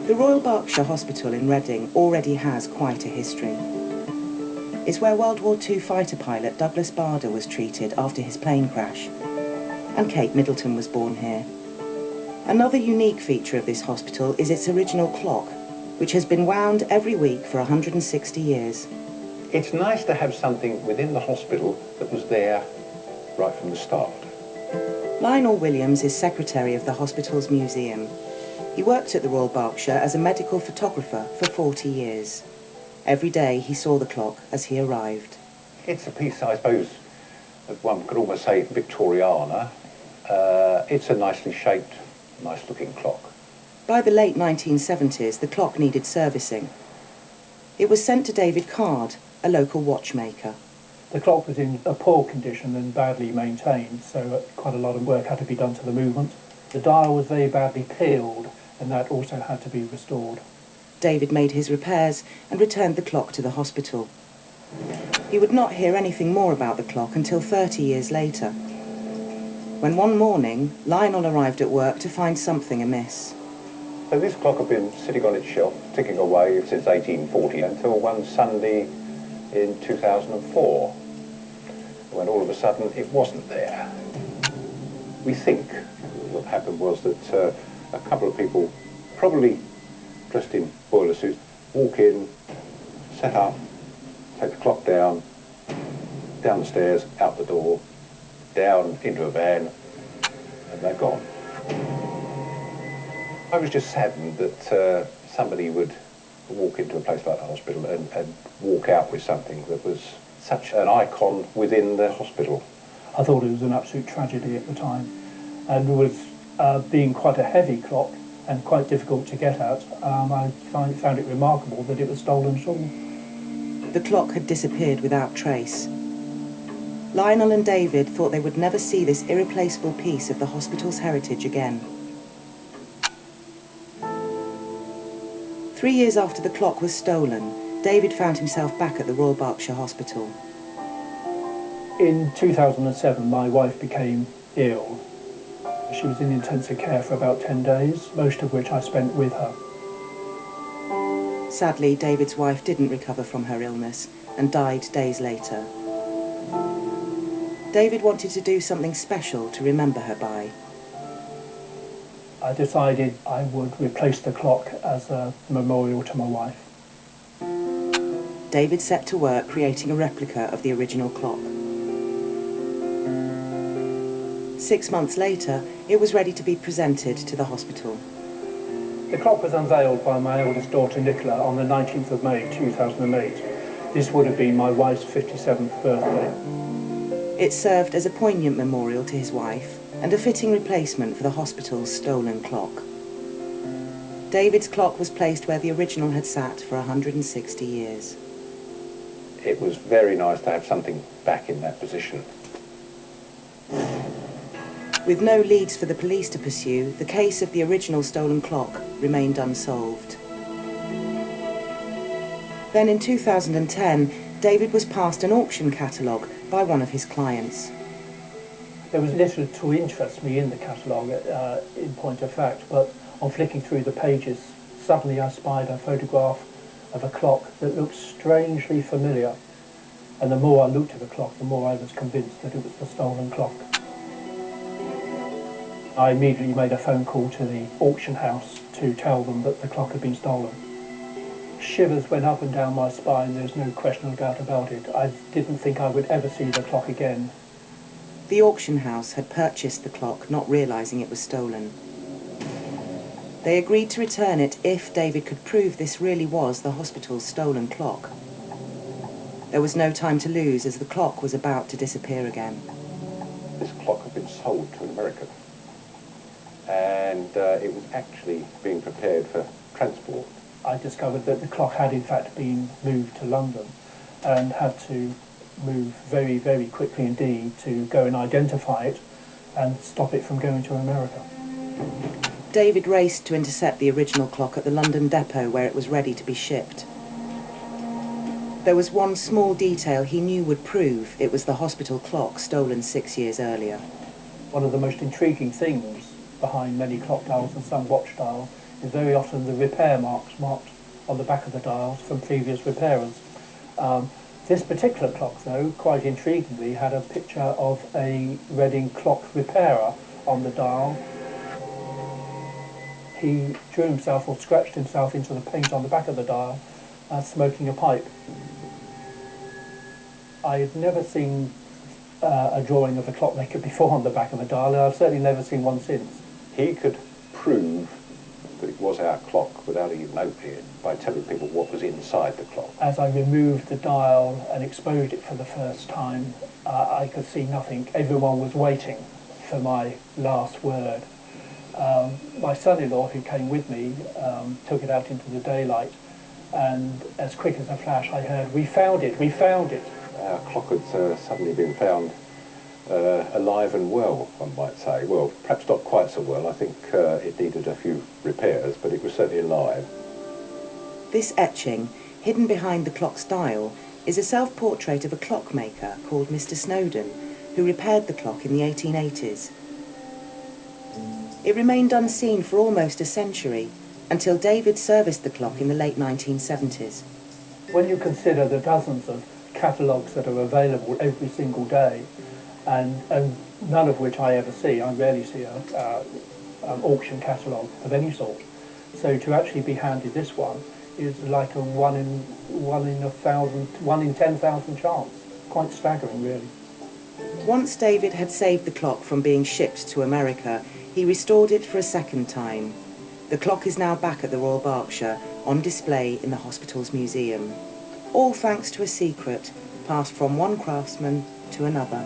The Royal Berkshire Hospital in Reading already has quite a history. It's where World War II fighter pilot Douglas Bader was treated after his plane crash. And Kate Middleton was born here. Another unique feature of this hospital is its original clock, which has been wound every week for 160 years. It's nice to have something within the hospital that was there right from the start. Lionel Williams is secretary of the hospital's museum. He worked at the Royal Berkshire as a medical photographer for 40 years. Every day he saw the clock as he arrived. It's a piece, I suppose, one could almost say Victoriana. It's a nicely shaped, nice-looking clock. By the late 1970s, the clock needed servicing. It was sent to David Card, a local watchmaker. The clock was in a poor condition and badly maintained, so quite a lot of work had to be done to the movement. The dial was very badly peeled, and that also had to be restored. David made his repairs and returned the clock to the hospital. He would not hear anything more about the clock until 30 years later, when one morning Lionel arrived at work to find something amiss. So this clock had been sitting on its shelf, ticking away since 1840 until one Sunday in 2004, when all of a sudden it wasn't there. We think what happened was that a couple of people, probably dressed in boiler suits, walk in, set up, take the clock down the stairs, out the door, down into a van, and they're gone. I was just saddened that somebody would walk into a place like the hospital and walk out with something that was such an icon within the hospital. I thought it was an absolute tragedy at the time, and with being quite a heavy clock and quite difficult to get at, I found it remarkable that it was stolen at all. The clock had disappeared without trace. Lionel and David thought they would never see this irreplaceable piece of the hospital's heritage again. 3 years after the clock was stolen, David found himself back at the Royal Berkshire Hospital. In 2007, my wife became ill. She was in intensive care for about 10 days, most of which I spent with her. Sadly, David's wife didn't recover from her illness and died days later. David wanted to do something special to remember her by. I decided I would replace the clock as a memorial to my wife. David set to work creating a replica of the original clock. 6 months later, it was ready to be presented to the hospital. The clock was unveiled by my eldest daughter Nicola on the 19th of May 2008. This would have been my wife's 57th birthday. It served as a poignant memorial to his wife and a fitting replacement for the hospital's stolen clock. David's clock was placed where the original had sat for 160 years. It was very nice to have something back in that position. With no leads for the police to pursue, the case of the original stolen clock remained unsolved. Then in 2010, David was passed an auction catalogue by one of his clients. There was little to interest me in the catalogue, in point of fact, but on flicking through the pages, suddenly I spied a photograph of a clock that looked strangely familiar. And the more I looked at the clock, the more I was convinced that it was the stolen clock. I immediately made a phone call to the auction house to tell them that the clock had been stolen. Shivers went up and down my spine, there's no question or doubt about it. I didn't think I would ever see the clock again. The auction house had purchased the clock, not realising it was stolen. They agreed to return it if David could prove this really was the hospital's stolen clock. There was no time to lose as the clock was about to disappear again. This clock had been sold to an American, and it was actually being prepared for transport. I discovered that the clock had in fact been moved to London and had to move very, very quickly indeed to go and identify it and stop it from going to America. David raced to intercept the original clock at the London depot where it was ready to be shipped. There was one small detail he knew would prove it was the hospital clock stolen 6 years earlier. One of the most intriguing things behind many clock dials and some watch dials is very often the repair marks marked on the back of the dials from previous repairers. This particular clock, though, quite intriguingly, had a picture of a Reading clock repairer on the dial. He drew himself or scratched himself into the paint on the back of the dial, smoking a pipe. I had never seen a drawing of a clockmaker before on the back of a dial, and I've certainly never seen one since. He could prove that it was our clock without even opening it by telling people what was inside the clock. As I removed the dial and exposed it for the first time, I could see nothing. Everyone was waiting for my last word. My son-in-law, who came with me, took it out into the daylight, and as quick as a flash I heard, "We found it, we found it." Our clock had suddenly been found alive and well, one might say. Well, perhaps not quite so well. I think it needed a few repairs, but it was certainly alive. This etching, hidden behind the clock's dial, is a self-portrait of a clockmaker called Mr. Snowden, who repaired the clock in the 1880s. It remained unseen for almost a century, until David serviced the clock in the late 1970s. When you consider the dozens of catalogues that are available every single day, and none of which I ever see, I rarely see an auction catalogue of any sort. So to actually be handed this one is like a one in 10,000 chance. Quite staggering, really. Once David had saved the clock from being shipped to America, he restored it for a second time. The clock is now back at the Royal Berkshire, on display in the hospital's museum. All thanks to a secret passed from one craftsman to another.